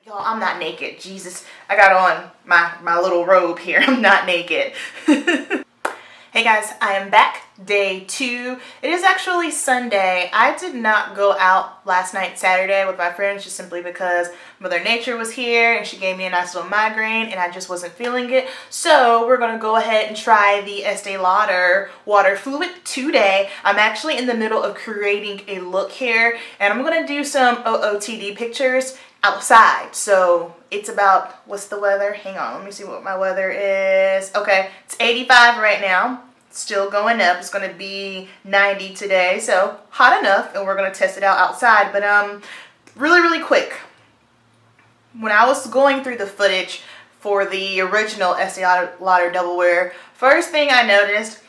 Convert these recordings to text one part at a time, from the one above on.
Y'all, I'm not naked. Jesus, I got on my little robe here. I'm not naked. Hey guys, I am back. Day 2. It is actually Sunday. I did not go out last night, Saturday, with my friends just simply because Mother Nature was here and she gave me a nice little migraine and I just wasn't feeling it. So we're going to go ahead and try the Estee Lauder water fluid today. I'm actually in the middle of creating a look here and I'm going to do some OOTD pictures outside. So it's about, what's the weather? Hang on, let me see what my weather is. Okay, it's 85 right now. Still going up. It's going to be 90 today, so hot enough, and we're going to test it out outside. But really quick, when I was going through the footage for the original Estee Lauder Double Wear, first thing I noticed,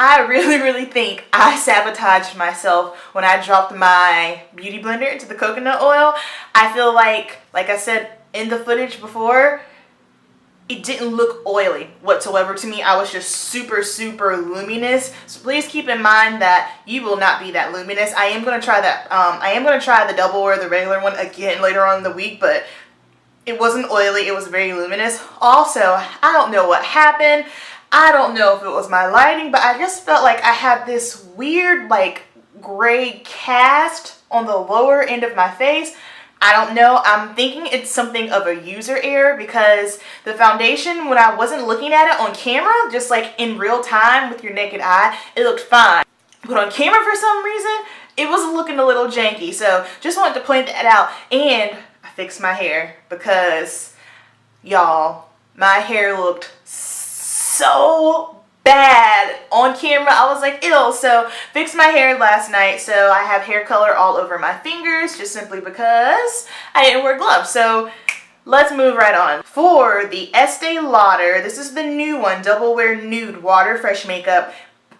I really think I sabotaged myself when I dropped my beauty blender into the coconut oil. I feel like I said in the footage before, it didn't look oily whatsoever to me. I was just super luminous. So please keep in mind that you will not be that luminous. I am going to try that. I am going to try the Double Wear, the regular one, again later on in the week, but it wasn't oily. It was very luminous. Also, I don't know what happened. I don't know if it was my lighting, but I just felt like I had this weird like gray cast on the lower end of my face. I don't know. I'm thinking it's something of a user error because the foundation, when I wasn't looking at it on camera, just like in real time with your naked eye, it looked fine. But on camera, for some reason, it was looking a little janky. So just wanted to point that out. And I fixed my hair because, y'all, my hair looked so bad on camera. I was like, ew. So fixed my hair last night, so I have hair color all over my fingers just simply because I didn't wear gloves. So let's move right on. For the Estee Lauder, this is the new one, Double Wear Nude Water Fresh Makeup,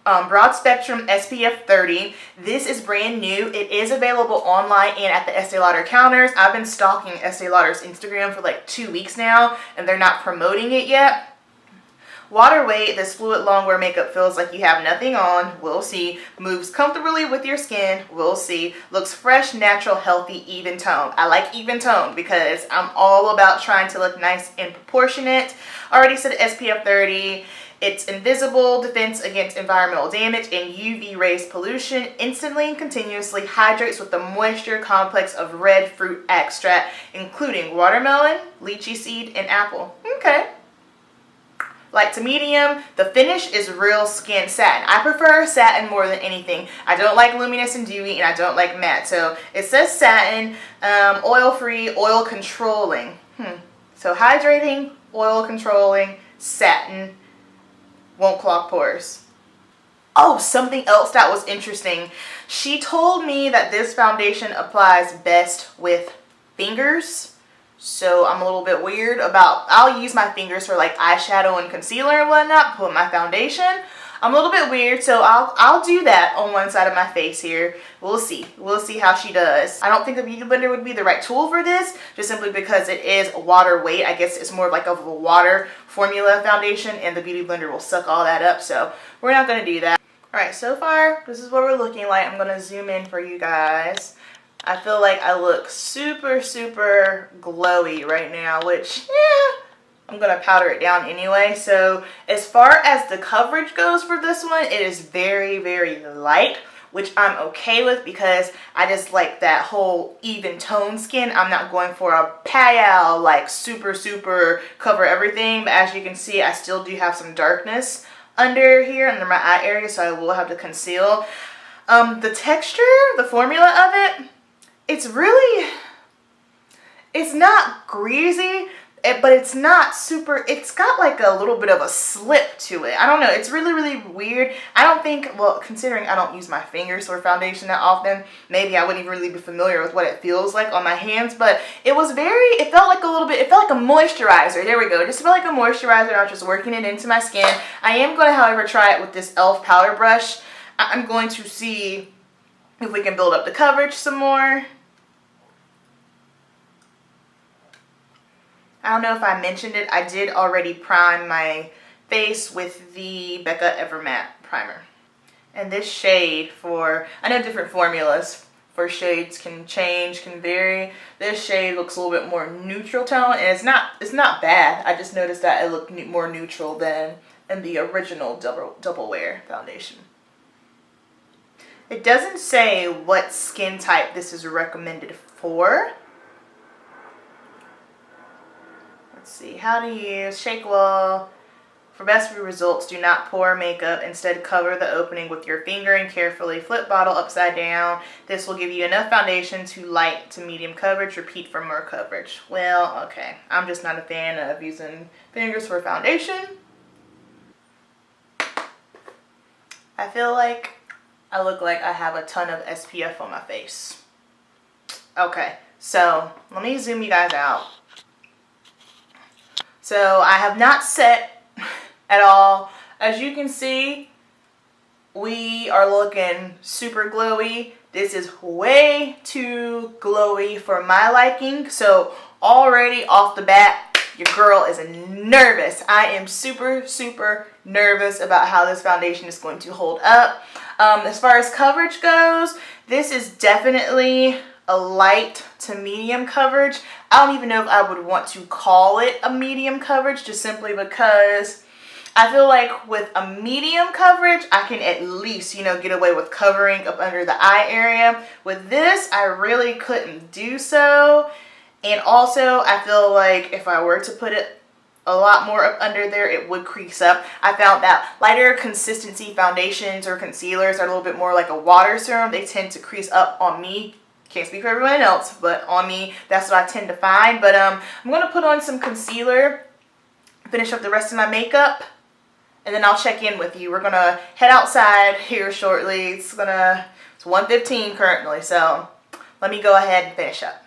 broad spectrum SPF 30. This is brand new. It is available online and at the Estee Lauder counters. I've been stalking Estee Lauder's Instagram for like 2 weeks now and they're not promoting it yet. Water weight, this fluid longwear makeup feels like you have nothing on, we'll see. Moves comfortably with your skin, we'll see. Looks fresh, natural, healthy, even tone. I like even tone because I'm all about trying to look nice and proportionate. Already said SPF 30. It's invisible defense against environmental damage and UV rays pollution. Instantly and continuously hydrates with the moisture complex of red fruit extract, including watermelon, lychee seed, and apple. Okay. Light to medium. The finish is real skin satin. I prefer satin more than anything. I don't like luminous and dewy, and I don't like matte. So it says satin, oil-free, oil controlling. So hydrating, oil controlling, satin, won't clog pores. Oh, something else that was interesting. She told me that this foundation applies best with fingers. So I'm a little bit weird about, I'll use my fingers for like eyeshadow and concealer and whatnot, put my foundation. I'm a little bit weird, so I'll do that on one side of my face here. We'll see. We'll see how she does. I don't think the beauty blender would be the right tool for this, just simply because it is water weight. I guess it's more like of a water formula foundation, and the beauty blender will suck all that up, so we're not going to do that. Alright, so far, this is what we're looking like. I'm going to zoom in for you guys. I feel like I look super glowy right now, which, I'm going to powder it down anyway. So as far as the coverage goes for this one, it is very light, which I'm okay with because I just like that whole even tone skin. I'm not going for a pale, like super cover everything. But as you can see, I still do have some darkness under here, under my eye area, so I will have to conceal. The texture, the formula of it, it's not greasy, but it's not super, it's got like a little bit of a slip to it. I don't know, it's really weird. I don't think, well, considering I don't use my fingers for foundation that often, maybe I wouldn't even really be familiar with what it feels like on my hands, but it was it felt like a little bit, it felt like a moisturizer. There we go, it just felt like a moisturizer. I was just working it into my skin. I am going to, however, try it with this e.l.f. powder brush. I'm going to see if we can build up the coverage some more. I don't know if I mentioned it, I did already prime my face with the Becca Matte Primer. And this shade for, I know different formulas for shades can change, can vary. This shade looks a little bit more neutral tone, and it's not bad. I just noticed that it looked more neutral than in the original double wear foundation. It doesn't say what skin type this is recommended for. Let's see, how to use, shake well. For best results, do not pour makeup. Instead, cover the opening with your finger and carefully flip bottle upside down. This will give you enough foundation to light to medium coverage. Repeat for more coverage. Well, okay. I'm just not a fan of using fingers for foundation. I feel like I look like I have a ton of SPF on my face. Okay, so let me zoom you guys out. So I have not set at all. As you can see, we are looking super glowy. This is way too glowy for my liking. So already off the bat, your girl is nervous. I am super, super nervous about how this foundation is going to hold up. As far as coverage goes, this is definitely a light to medium coverage. I don't even know if I would want to call it a medium coverage, just simply because I feel like with a medium coverage, I can at least, you know, get away with covering up under the eye area. With this, I really couldn't do so. And also, I feel like if I were to put it a lot more up under there, it would crease up. I found that lighter consistency foundations or concealers are a little bit more like a water serum. They tend to crease up on me. Can't speak for everyone else, but on me, that's what I tend to find. But I'm going to put on some concealer, finish up the rest of my makeup, and then I'll check in with you. We're going to head outside here shortly. It's 1:15 currently, so let me go ahead and finish up.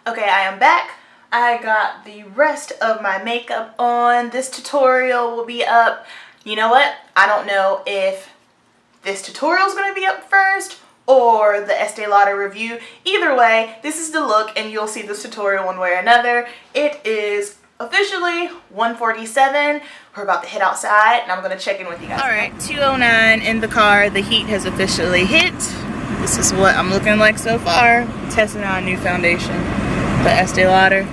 Okay, I am back. I got the rest of my makeup on. This tutorial will be up. You know what? I don't know if this tutorial is going to be up first or the Estee Lauder review. Either way, this is the look and you'll see this tutorial one way or another. It is officially 1:47. We're about to head outside and I'm going to check in with you guys. Alright, 2:09 in the car. The heat has officially hit. This is what I'm looking like so far. Testing out a new foundation. The Estee Lauder.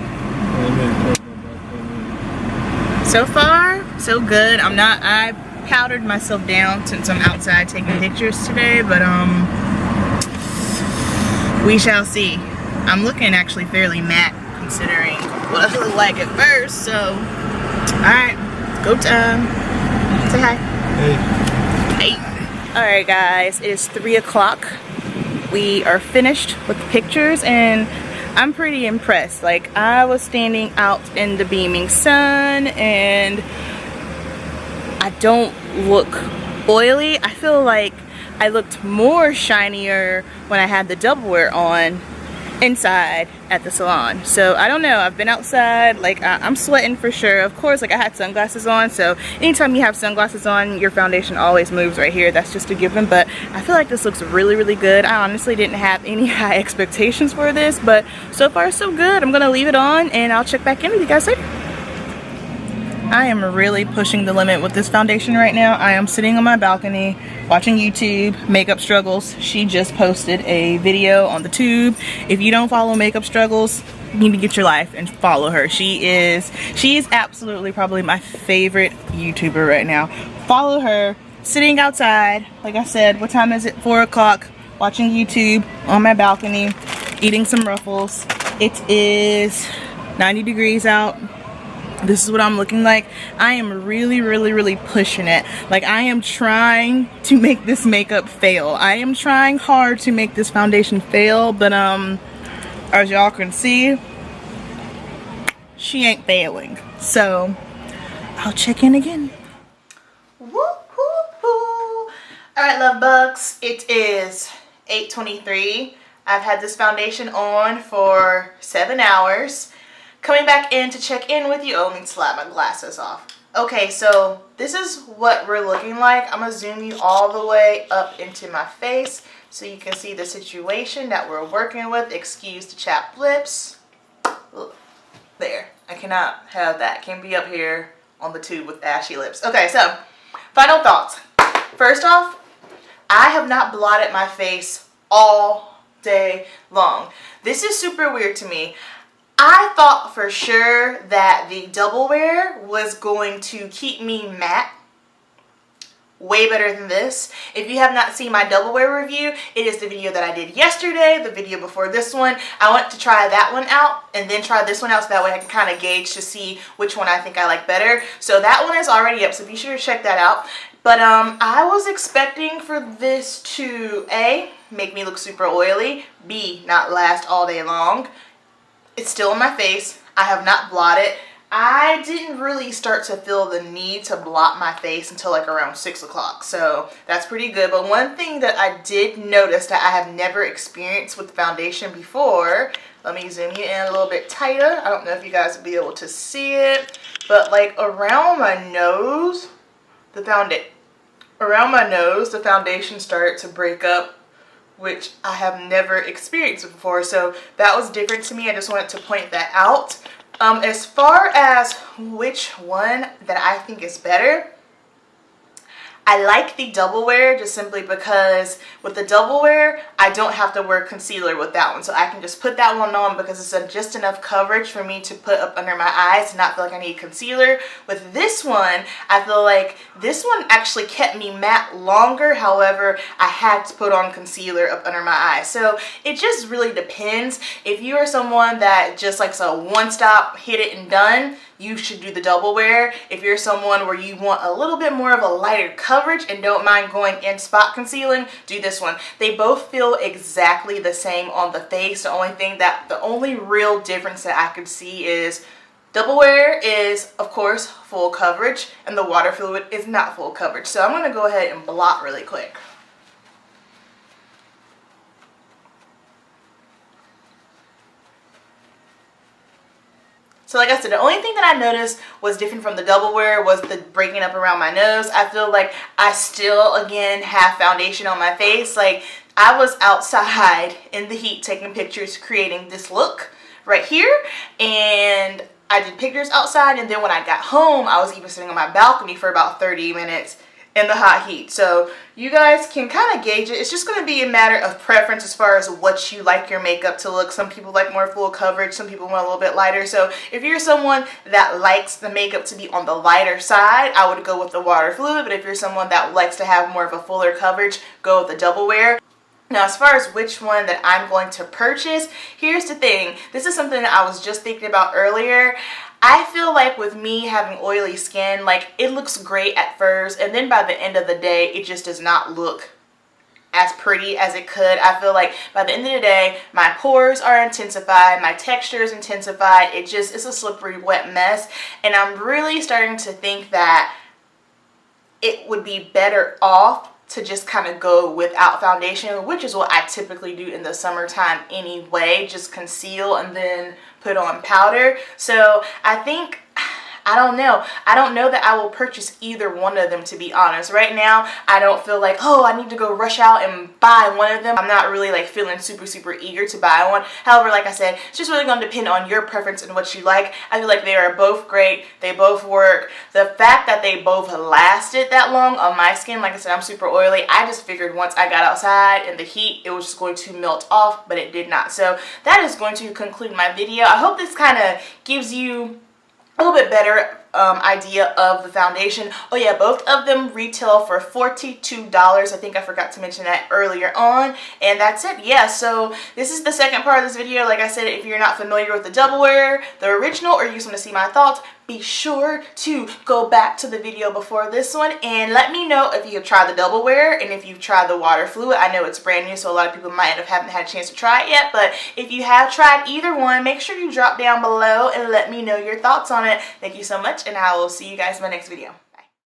So far, so good. I powdered myself down since I'm outside taking pictures today, but we shall see. I'm looking actually fairly matte considering what I look like at first, so alright, go time. Say hi. Hey. Hey. Alright guys, it is 3 o'clock. We are finished with the pictures and I'm pretty impressed. Like, I was standing out in the beaming sun and I don't look oily. I feel like I looked more shinier when I had the double wear on inside at the salon. So I don't know, I've been outside, like I'm sweating for sure. Of course, like I had sunglasses on, so anytime you have sunglasses on, your foundation always moves right here. That's just a given, but I feel like this looks really, really good. I honestly didn't have any high expectations for this, but so far so good. I'm gonna leave it on and I'll check back in with you guys later. I am really pushing the limit with this foundation right now. I am sitting on my balcony watching YouTube, Makeup Struggles. She just posted a video on the tube. If you don't follow Makeup Struggles, you need to get your life and follow her. She is absolutely probably my favorite YouTuber right now. Follow her, sitting outside, like I said, what time is it? 4 o'clock, watching YouTube on my balcony, eating some Ruffles. It is 90 degrees out. This is what I'm looking like. I am really, really, really pushing it. Like, I am trying to make this makeup fail. I am trying hard to make this foundation fail, but as y'all can see, she ain't failing. So I'll check in again. Woo, woo, woo. Alright, love bugs, it is 8:23. I've had this foundation on for 7 hours. Coming back in to check in with you. Oh, let me slap my glasses off. Okay, so this is what we're looking like. I'm going to zoom you all the way up into my face so you can see the situation that we're working with. Excuse the chapped lips. There. I cannot have that. Can't be up here on the tube with ashy lips. Okay, so final thoughts. First off, I have not blotted my face all day long. This is super weird to me. I thought for sure that the double wear was going to keep me matte way better than this. If you have not seen my double wear review, it is the video that I did yesterday, the video before this one. I want to try that one out and then try this one out so that way I can kind of gauge to see which one I think I like better. So that one is already up, so be sure to check that out. But I was expecting for this to A, make me look super oily, B, not last all day long. It's still in my face. I have not blotted. I didn't really start to feel the need to blot my face until like around 6 o'clock, so that's pretty good. But one thing that I did notice that I have never experienced with foundation before, let me zoom you in a little bit tighter. I don't know if you guys will be able to see it, but like around my nose, the foundation started to break up, which I have never experienced before, so that was different to me. I just wanted to point that out. As far as which one that I think is better, I like the double wear just simply because with the double wear, I don't have to wear concealer with that one. So I can just put that one on because it's just enough coverage for me to put up under my eyes to not feel like I need concealer. With this one, I feel like this one actually kept me matte longer. However, I had to put on concealer up under my eyes. So it just really depends. If you are someone that just likes a one-stop, hit it and done, you should do the double wear. If you're someone where you want a little bit more of a lighter coverage and don't mind going in spot concealing, do this one. They both feel exactly the same on the face. The only real difference that I could see is double wear is, of course, full coverage, and the water fluid is not full coverage. So I'm going to go ahead and blot really quick. So like I said, the only thing that I noticed was different from the double wear was the breaking up around my nose. I feel like I still, again, have foundation on my face. Like, I was outside in the heat taking pictures, creating this look right here. And I did pictures outside, and then when I got home, I was even sitting on my balcony for about 30 minutes in the hot heat. So you guys can kind of gauge it. It's just going to be a matter of preference as far as what you like your makeup to look. Some people like more full coverage, some people want a little bit lighter. So if you're someone that likes the makeup to be on the lighter side, I would go with the water fluid. But if you're someone that likes to have more of a fuller coverage, go with the double wear. Now, as far as which one that I'm going to purchase, here's the thing. This is something that I was just thinking about earlier. I feel like with me having oily skin, like it looks great at first, and then by the end of the day, it just does not look as pretty as it could. I feel like by the end of the day, my pores are intensified, my texture is intensified. It's a slippery, wet mess, and I'm really starting to think that it would be better off to just kind of go without foundation, which is what I typically do in the summertime anyway, just conceal and then put on powder. So I think, I don't know that I will purchase either one of them, to be honest. Right now, I don't feel like, oh, I need to go rush out and buy one of them. I'm not really like feeling super eager to buy one. However, like I said, it's just really going to depend on your preference and what you like. I feel like they are both great. They both work. The fact that they both lasted that long on my skin, like I said, I'm super oily. I just figured once I got outside in the heat, it was just going to melt off, but it did not. So that is going to conclude my video. I hope this kind of gives you a little bit better idea of the foundation. Oh yeah, both of them retail for $42. I think I forgot to mention that earlier on. And that's it. Yeah, so this is the second part of this video. Like I said, if you're not familiar with the double wear, the original, or you just want to see my thoughts, be sure to go back to the video before this one and let me know if you have tried the double wear and if you've tried the water fluid. I know it's brand new, so a lot of people might haven't had a chance to try it yet, but if you have tried either one, make sure you drop down below and let me know your thoughts on it. Thank you so much, and I will see you guys in my next video.